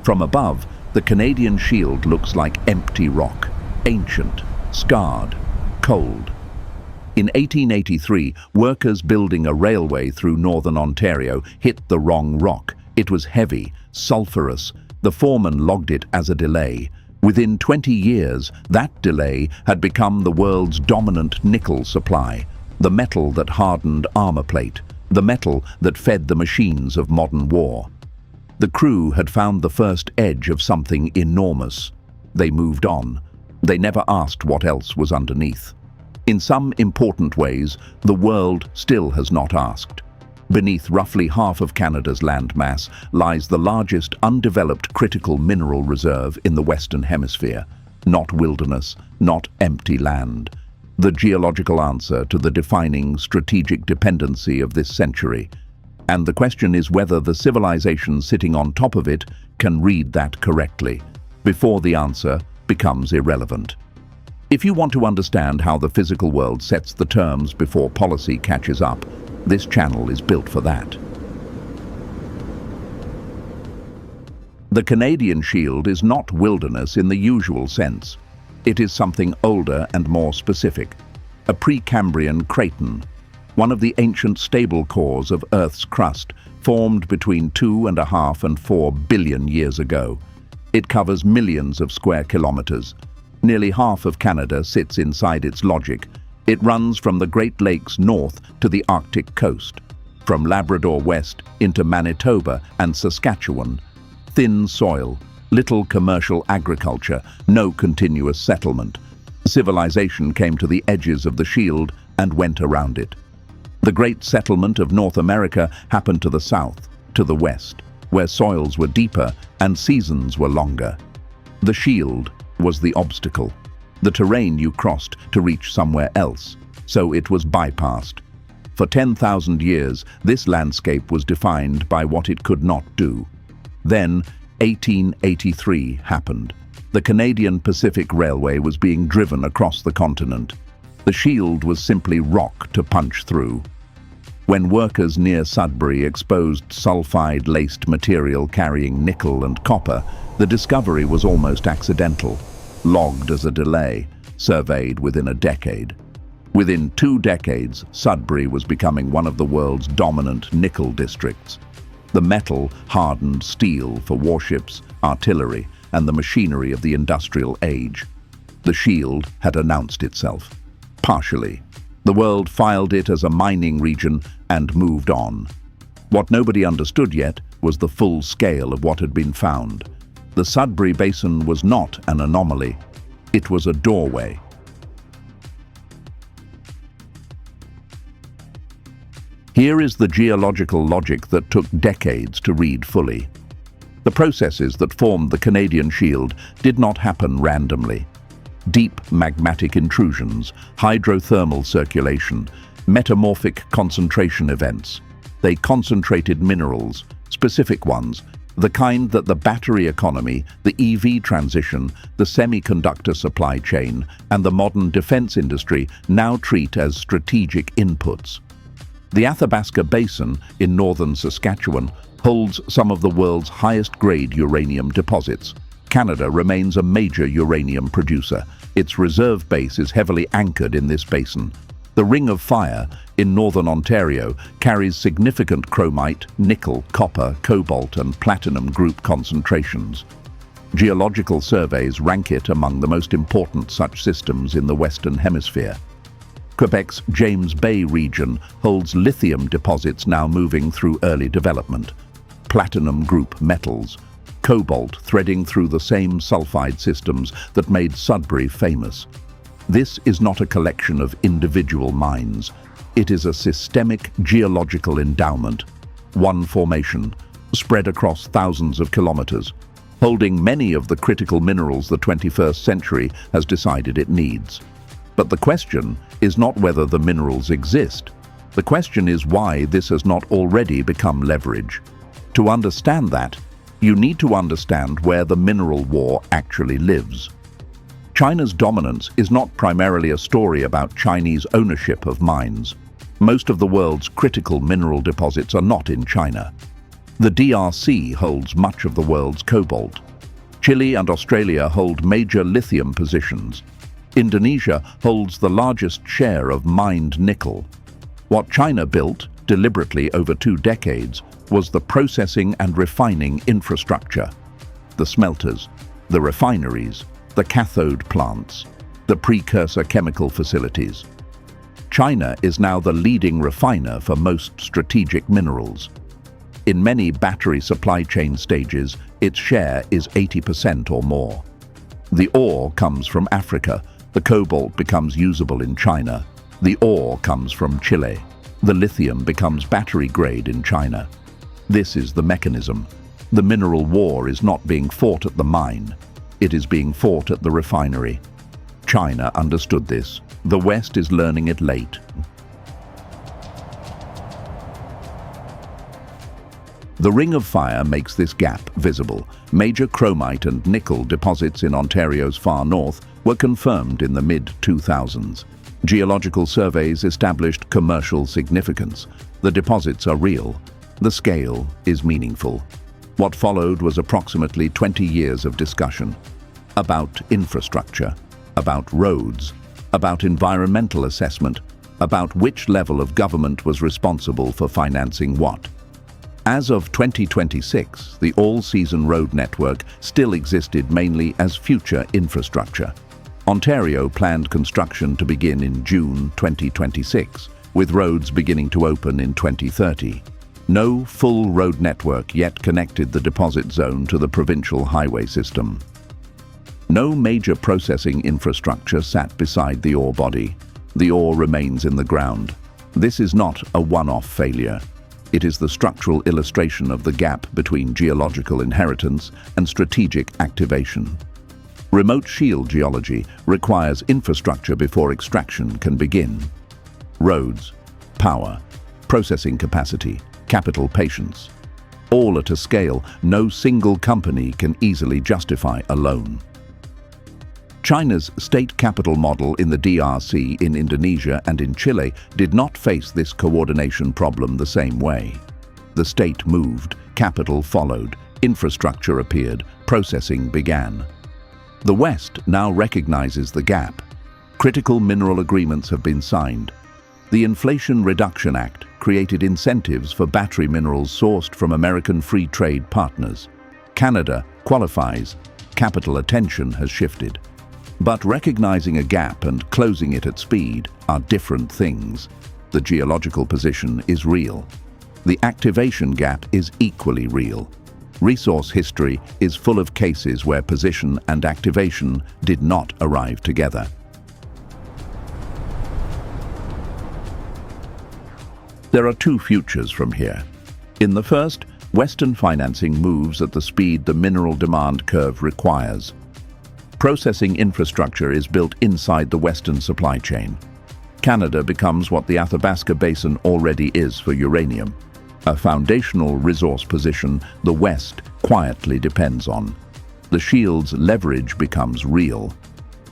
From above, the Canadian Shield looks like empty rock, ancient, scarred, cold. In 1883, workers building a railway through northern Ontario hit the wrong rock. It was heavy, sulfurous. The foreman logged it as a delay. Within 20 years, that delay had become the world's dominant nickel supply, the metal that hardened armor plate, the metal that fed the machines of modern war. The crew had found the first edge of something enormous. They moved on. They never asked what else was underneath. In some important ways, the world still has not asked. Beneath roughly half of Canada's landmass lies the largest undeveloped critical mineral reserve in the Western Hemisphere. Not wilderness, not empty land. The geological answer to the defining strategic dependency of this century. And the question is whether the civilization sitting on top of it can read that correctly, before the answer becomes irrelevant. If you want to understand how the physical world sets the terms before policy catches up, this channel is built for that. The Canadian Shield is not wilderness in the usual sense. It is something older and more specific. A Precambrian craton, one of the ancient stable cores of Earth's crust, formed between 2.5 and 4 billion years ago. It covers millions of square kilometers. Nearly half of Canada sits inside its logic. It runs from the Great Lakes north to the Arctic coast, from Labrador west into Manitoba and Saskatchewan. Thin soil, little commercial agriculture, no continuous settlement. Civilization came to the edges of the shield and went around it. The great settlement of North America happened to the south, to the west, where soils were deeper and seasons were longer. The shield was the obstacle, the terrain you crossed to reach somewhere else, so it was bypassed. For 10,000 years, this landscape was defined by what it could not do. Then, 1883 happened. The Canadian Pacific Railway was being driven across the continent. The shield was simply rock to punch through. When workers near Sudbury exposed sulfide-laced material carrying nickel and copper, the discovery was almost accidental, logged as a delay, surveyed within a decade. Within 2 decades, Sudbury was becoming one of the world's dominant nickel districts. The metal hardened steel for warships, artillery, and the machinery of the industrial age. The shield had announced itself. Partially. The world filed it as a mining region and moved on. What nobody understood yet was the full scale of what had been found. The Sudbury Basin was not an anomaly. It was a doorway. Here is the geological logic that took decades to read fully. The processes that formed the Canadian Shield did not happen randomly. Deep magmatic intrusions, hydrothermal circulation, metamorphic concentration events. They concentrated minerals, specific ones, the kind that the battery economy, the EV transition, the semiconductor supply chain, and the modern defense industry now treat as strategic inputs. The Athabasca Basin in northern Saskatchewan holds some of the world's highest-grade uranium deposits. Canada remains a major uranium producer. Its reserve base is heavily anchored in this basin. The Ring of Fire in northern Ontario carries significant chromite, nickel, copper, cobalt, and platinum group concentrations. Geological surveys rank it among the most important such systems in the Western Hemisphere. Quebec's James Bay region holds lithium deposits now moving through early development. Platinum group metals, cobalt threading through the same sulfide systems that made Sudbury famous. This is not a collection of individual mines. It is a systemic geological endowment, one formation, spread across thousands of kilometers, holding many of the critical minerals the 21st century has decided it needs. But the question is not whether the minerals exist. The question is why this has not already become leverage. To understand that, you need to understand where the mineral war actually lives. China's dominance is not primarily a story about Chinese ownership of mines. Most of the world's critical mineral deposits are not in China. The DRC holds much of the world's cobalt. Chile and Australia hold major lithium positions. Indonesia holds the largest share of mined nickel. What China built, deliberately over 2 decades, was the processing and refining infrastructure. The smelters, the refineries, the cathode plants, the precursor chemical facilities. China is now the leading refiner for most strategic minerals. In many battery supply chain stages, its share is 80% or more. The ore comes from Africa. The cobalt becomes usable in China. The ore comes from Chile. The lithium becomes battery grade in China. This is the mechanism. The mineral war is not being fought at the mine. It is being fought at the refinery. China understood this. The West is learning it late. The Ring of Fire makes this gap visible. Major chromite and nickel deposits in Ontario's far north were confirmed in the mid-2000s. Geological surveys established commercial significance. The deposits are real. The scale is meaningful. What followed was approximately 20 years of discussion about infrastructure, about roads, about environmental assessment, about which level of government was responsible for financing what. As of 2026, the all-season road network still existed mainly as future infrastructure. Ontario planned construction to begin in June 2026, with roads beginning to open in 2030. No full road network yet connected the deposit zone to the provincial highway system. No major processing infrastructure sat beside the ore body. The ore remains in the ground. This is not a one-off failure. It is the structural illustration of the gap between geological inheritance and strategic activation. Remote shield geology requires infrastructure before extraction can begin. Roads, power, processing capacity, capital patience. All at a scale no single company can easily justify alone. China's state capital model in the DRC, in Indonesia and in Chile did not face this coordination problem the same way. The state moved, capital followed, infrastructure appeared, processing began. The West now recognizes the gap. Critical mineral agreements have been signed. The Inflation Reduction Act created incentives for battery minerals sourced from American free trade partners. Canada qualifies. Capital attention has shifted. But recognizing a gap and closing it at speed are different things. The geological position is real. The activation gap is equally real. Resource history is full of cases where position and activation did not arrive together. There are 2 futures from here. In the first, Western financing moves at the speed the mineral demand curve requires. Processing infrastructure is built inside the Western supply chain. Canada becomes what the Athabasca Basin already is for uranium, a foundational resource position the West quietly depends on. The shield's leverage becomes real.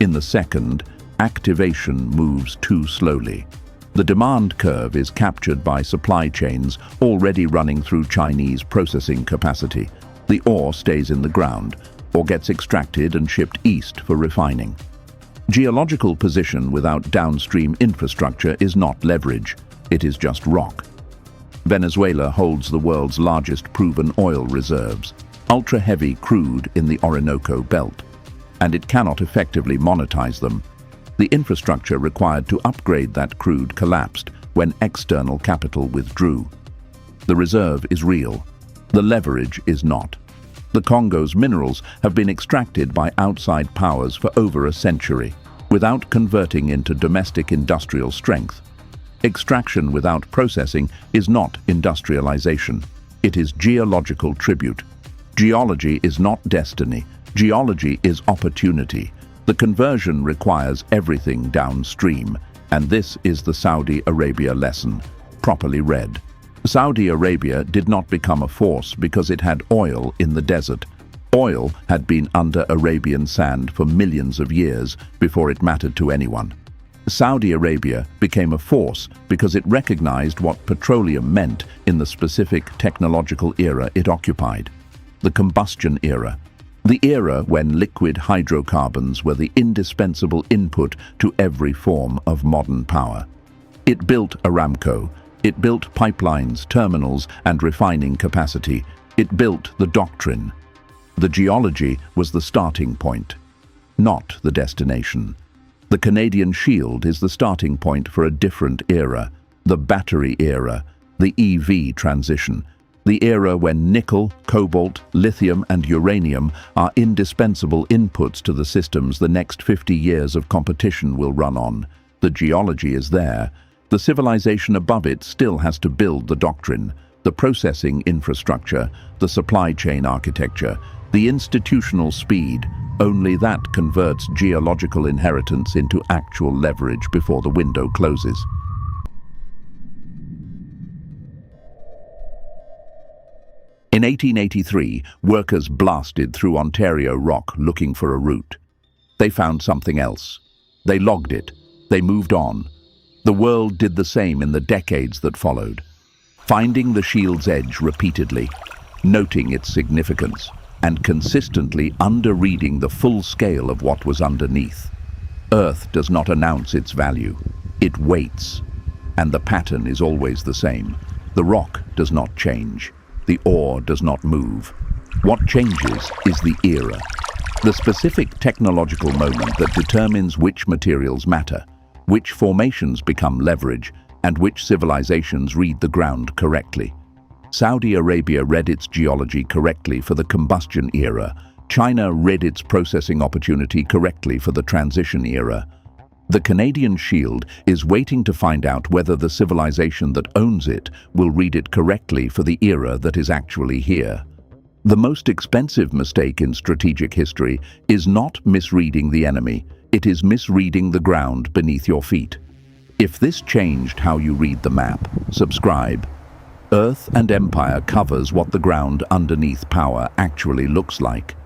In the second, activation moves too slowly. The demand curve is captured by supply chains already running through Chinese processing capacity. The ore stays in the ground, or gets extracted and shipped east for refining. Geological position without downstream infrastructure is not leverage, it is just rock. Venezuela holds the world's largest proven oil reserves, ultra-heavy crude in the Orinoco Belt, and it cannot effectively monetize them. The infrastructure required to upgrade that crude collapsed when external capital withdrew. The reserve is real, the leverage is not. The Congo's minerals have been extracted by outside powers for over a century, without converting into domestic industrial strength. Extraction without processing is not industrialization. It is geological tribute. Geology is not destiny. Geology is opportunity. The conversion requires everything downstream, and this is the Saudi Arabia lesson, properly read. Saudi Arabia did not become a force because it had oil in the desert. Oil had been under Arabian sand for millions of years before it mattered to anyone. Saudi Arabia became a force because it recognized what petroleum meant in the specific technological era it occupied, the combustion era. The era when liquid hydrocarbons were the indispensable input to every form of modern power. It built Aramco. It built pipelines, terminals, and refining capacity. It built the doctrine. The geology was the starting point, not the destination. The Canadian Shield is the starting point for a different era, the battery era, the EV transition, the era when nickel, cobalt, lithium, and uranium are indispensable inputs to the systems the next 50 years of competition will run on. The geology is there. The civilization above it still has to build the doctrine, the processing infrastructure, the supply chain architecture, the institutional speed. Only that converts geological inheritance into actual leverage before the window closes. In 1883, workers blasted through Ontario rock looking for a route. They found something else. They logged it. They moved on. The world did the same in the decades that followed, finding the shield's edge repeatedly, noting its significance, and consistently under-reading the full scale of what was underneath. Earth does not announce its value. It waits, and the pattern is always the same. The rock does not change. The ore does not move. What changes is the era, the specific technological moment that determines which materials matter, which formations become leverage, and which civilizations read the ground correctly. Saudi Arabia read its geology correctly for the combustion era. China read its processing opportunity correctly for the transition era. The Canadian Shield is waiting to find out whether the civilization that owns it will read it correctly for the era that is actually here. The most expensive mistake in strategic history is not misreading the enemy, it is misreading the ground beneath your feet. If this changed how you read the map, subscribe. Earth and Empire covers what the ground underneath power actually looks like.